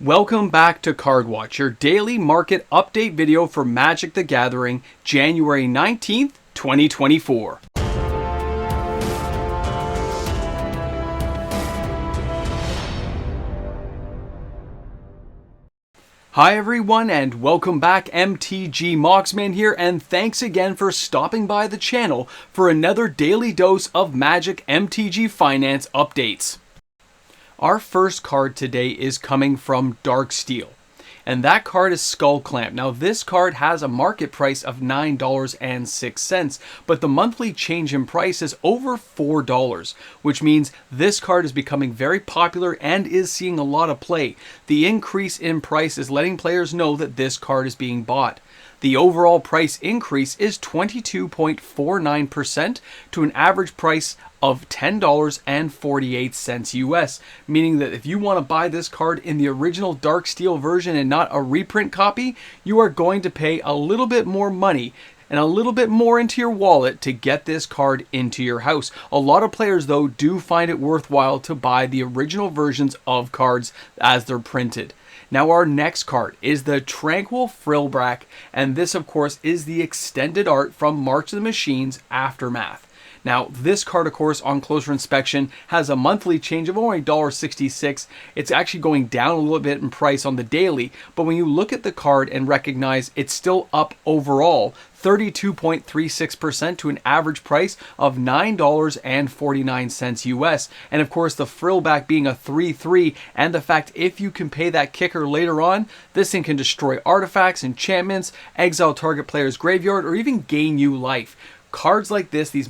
Welcome back to Card Watch, your daily market update video for Magic the Gathering, January 19th, 2024. Hi everyone and welcome back. MTG Moxman here, and thanks again for stopping by the channel for another daily dose of Magic MTG Finance updates. Our first card today is coming from Darksteel, and that card is Skull Clamp. Now this card has a market price of $9.06, but the monthly change in price is over $4, which means this card is becoming very popular and is seeing a lot of play. The increase in price is letting players know that this card is being bought. The overall price increase is 22.49% to an average price of $10.48 US, meaning that if you want to buy this card in the original Darksteel version and not a reprint copy, you are going to pay a little bit more money and a little bit more into your wallet to get this card into your house. A lot of players, though, do find it worthwhile to buy the original versions of cards as they're printed. Now our next card is the Tranquil Frillback, and this of course is the extended art from March of the Machines Aftermath. Now this card of course on closer inspection has a monthly change of only $1.66. It's actually going down a little bit in price on the daily, but when you look at the card and recognize it's still up overall 32.36% to an average price of $9.49 US. And of course the Frillback being a 3/3, and the fact if you can pay that kicker later on, this thing can destroy artifacts, enchantments, exile target player's graveyard, or even gain you life. Cards like this, these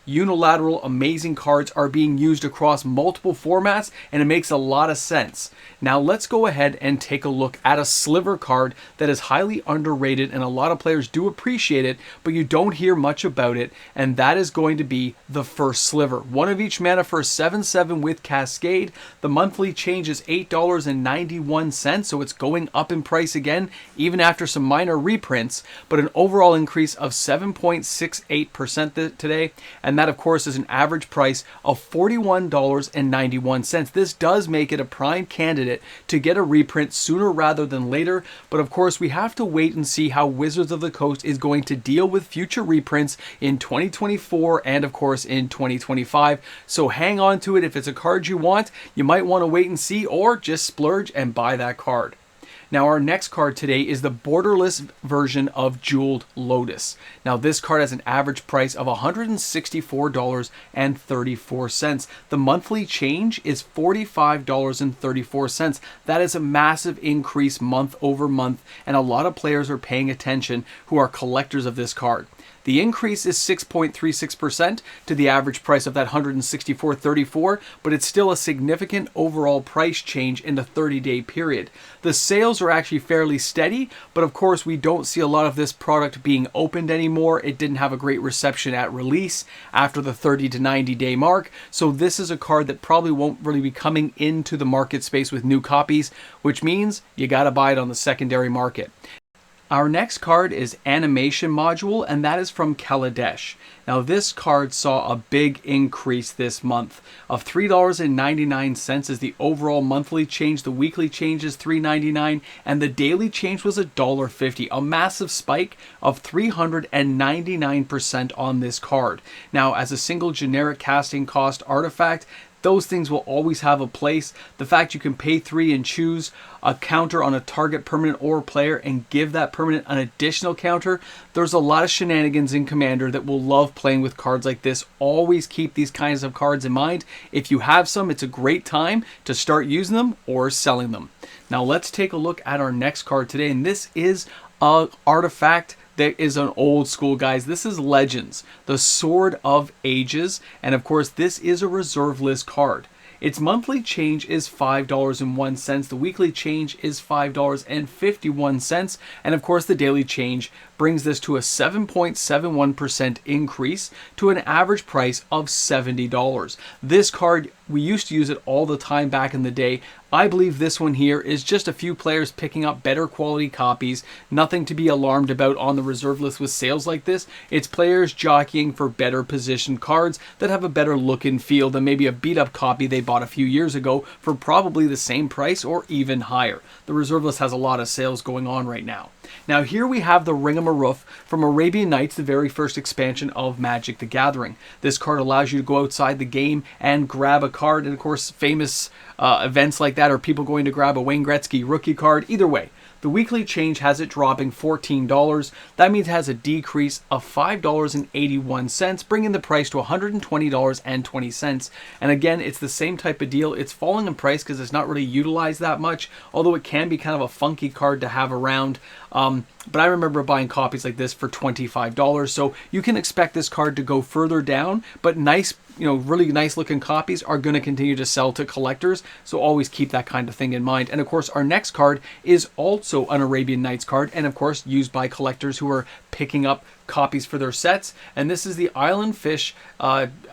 unilateral amazing cards, are being used across multiple formats, and it makes a lot of sense. Now let's go ahead and take a look at a Sliver card that is highly underrated and a lot of players do appreciate it, but you don't hear much about it, and that is going to be the first Sliver. One of each mana for a 7/7 with Cascade. The monthly change is $8.91, so it's going up in price again, even after some minor reprints, but an overall increase of 7.68% today, and that of course is an average price of $41.91. This does make it a prime candidate to get a reprint sooner rather than later, but of course we have to wait and see how Wizards of the Coast is going to deal with future reprints in 2024 and of course in 2025. So hang on to it. If it's a card you want, you might want to wait and see, or just splurge and buy that card. Now our next card today is the borderless version of Jeweled Lotus. Now this card has an average price of $164.34. The monthly change is $45.34. That is a massive increase month over month, and a lot of players are paying attention who are collectors of this card. The increase is 6.36% to the average price of that $164.34, but it's still a significant overall price change in the 30-day period. The sales are actually fairly steady, but of course we don't see a lot of this product being opened anymore. It didn't have a great reception at release after the 30 to 90-day mark, so this is a card that probably won't really be coming into the market space with new copies, which means you gotta buy it on the secondary market. Our next card is Animation Module, and that is from Kaladesh. Now this card saw a big increase this month of $3.99 is the overall monthly change. The weekly change is $3.99, and the daily change was $1.50, a massive spike of 399% on this card. Now as a single generic casting cost artifact, those things will always have a place. The fact you can pay 3 and choose a counter on a target permanent or player and give that permanent an additional counter, there's a lot of shenanigans in Commander that will love playing with cards like this. Always keep these kinds of cards in mind. If you have some, it's a great time to start using them or selling them. Now let's take a look at our next card today, and this is an artifact that is an old school, guys. This is Legends, the Sword of Ages, and of course this is a reserve list card. Its monthly change is $5.01, the weekly change is $5.51, and of course the daily change brings this to a 7.71% increase to an average price of $70. This card, we used to use it all the time back in the day. I believe this one here is just a few players picking up better quality copies. Nothing to be alarmed about on the reserve list with sales like this. It's players jockeying for better positioned cards that have a better look and feel than maybe a beat up copy they bought a few years ago for probably the same price or even higher. The reserve list has a lot of sales going on right now. Now here we have the Ring-a-Maroof from Arabian Nights, the very first expansion of Magic the Gathering. This card allows you to go outside the game and grab a card, and of course famous events like that are people going to grab a Wayne Gretzky rookie card. Either way, the weekly change has it dropping $14. That means it has a decrease of $5.81, bringing the price to $120.20. And again, it's the same type of deal. It's falling in price because it's not really utilized that much, although it can be kind of a funky card to have around. But I remember buying copies like this for $25, so you can expect this card to go further down, but nice, really nice looking copies are going to continue to sell to collectors, so always keep that kind of thing in mind. And of course, our next card is also an Arabian Nights card, and of course, used by collectors who are picking up copies for their sets. And this is the Island Fish,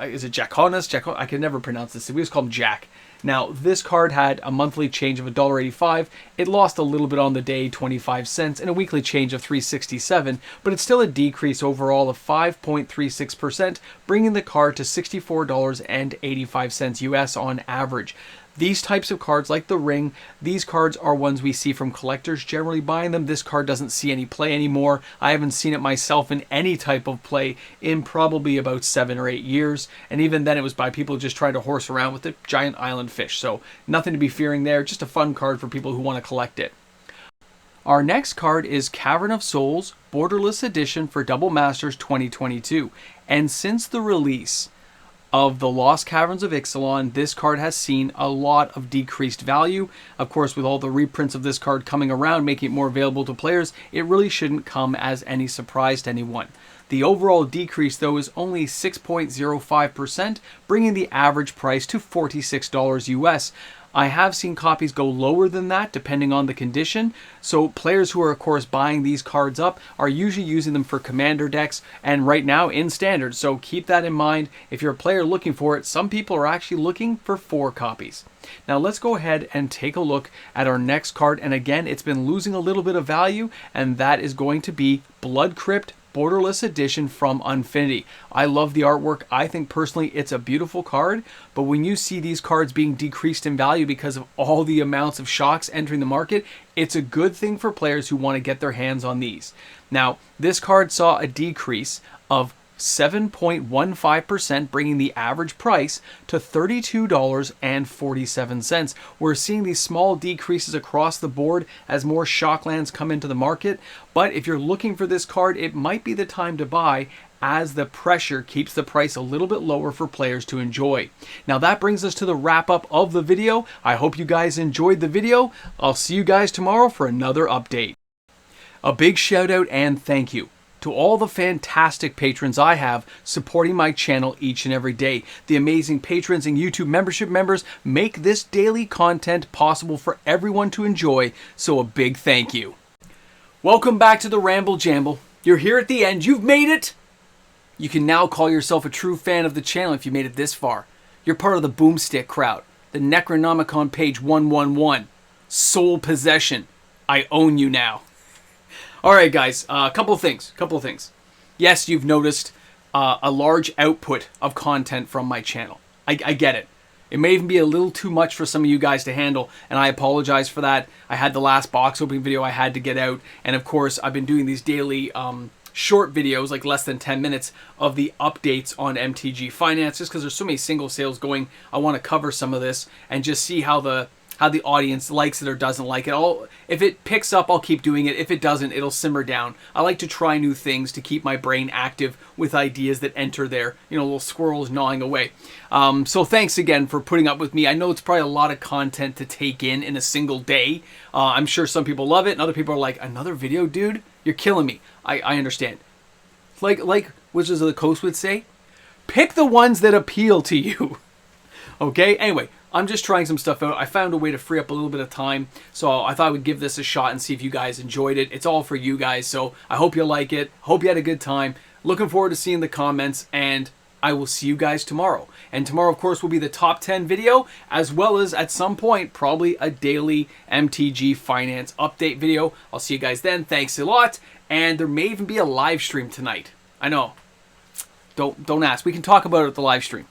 is it Jaconis? I can never pronounce this, we just call him Jack. Now, this card had a monthly change of $1.85. It lost a little bit on the day, 25 cents, and a weekly change of $3.67, but it's still a decrease overall of 5.36%, bringing the card to $64.85 US on average. These types of cards, like the Ring, these cards are ones we see from collectors generally buying them. This card doesn't see any play anymore. I haven't seen it myself in any type of play in probably about 7 or 8 years. And even then it was by people just trying to horse around with the giant island fish. So nothing to be fearing there. Just a fun card for people who want to collect it. Our next card is Cavern of Souls, Borderless Edition for Double Masters 2022. And since the release of the Lost Caverns of Ixalan, this card has seen a lot of decreased value. Of course, with all the reprints of this card coming around, making it more available to players, it really shouldn't come as any surprise to anyone. The overall decrease, though, is only 6.05%, bringing the average price to $46 US. I have seen copies go lower than that depending on the condition, so players who are of course buying these cards up are usually using them for commander decks and right now in standard, so keep that in mind. If you're a player looking for it, some people are actually looking for 4 copies. Now let's go ahead and take a look at our next card, and again it's been losing a little bit of value, and that is going to be Blood Crypt Borderless Edition from Unfinity. I love the artwork. I think personally it's a beautiful card, but when you see these cards being decreased in value because of all the amounts of shocks entering the market, it's a good thing for players who want to get their hands on these. Now, this card saw a decrease of 7.15%, bringing the average price to $32.47. We're seeing these small decreases across the board as more shocklands come into the market, but if you're looking for this card, it might be the time to buy, as the pressure keeps the price a little bit lower for players to enjoy. Now that brings us to the wrap up of the video. I hope you guys enjoyed the video. I'll see you guys tomorrow for another update. A big shout out and thank you to all the fantastic patrons I have supporting my channel each and every day. The amazing patrons and YouTube membership members make this daily content possible for everyone to enjoy, so a big thank you. Welcome back to the Ramble Jamble. You're here at the end. You've made it! You can now call yourself a true fan of the channel if you made it this far. You're part of the Boomstick crowd, the Necronomicon page 111, Soul Possession. I own you now. Alright guys, a couple of things. Yes, you've noticed a large output of content from my channel. I get it. It may even be a little too much for some of you guys to handle, and I apologize for that. I had the last box opening video I had to get out, and of course I've been doing these daily short videos, like less than 10 minutes, of the updates on MTG Finance, just because there's so many single sales going. I want to cover some of this and just see how the audience likes it or doesn't like it. If it picks up, I'll keep doing it. If it doesn't, it'll simmer down. I like to try new things to keep my brain active with ideas that enter there. Little squirrels gnawing away. So thanks again for putting up with me. I know it's probably a lot of content to take in a single day. I'm sure some people love it, and other people are like, another video, dude? You're killing me. I understand. Like Wizards of the Coast would say, pick the ones that appeal to you. Okay? Anyway, I'm just trying some stuff out. I found a way to free up a little bit of time, so I thought I would give this a shot and see if you guys enjoyed it. It's all for you guys, so I hope you like it. Hope you had a good time. Looking forward to seeing the comments, and I will see you guys tomorrow. And tomorrow, of course, will be the top 10 video, as well as at some point, probably a daily MTG finance update video. I'll see you guys then. Thanks a lot. And there may even be a live stream tonight. I know. Don't ask. We can talk about it at the live stream.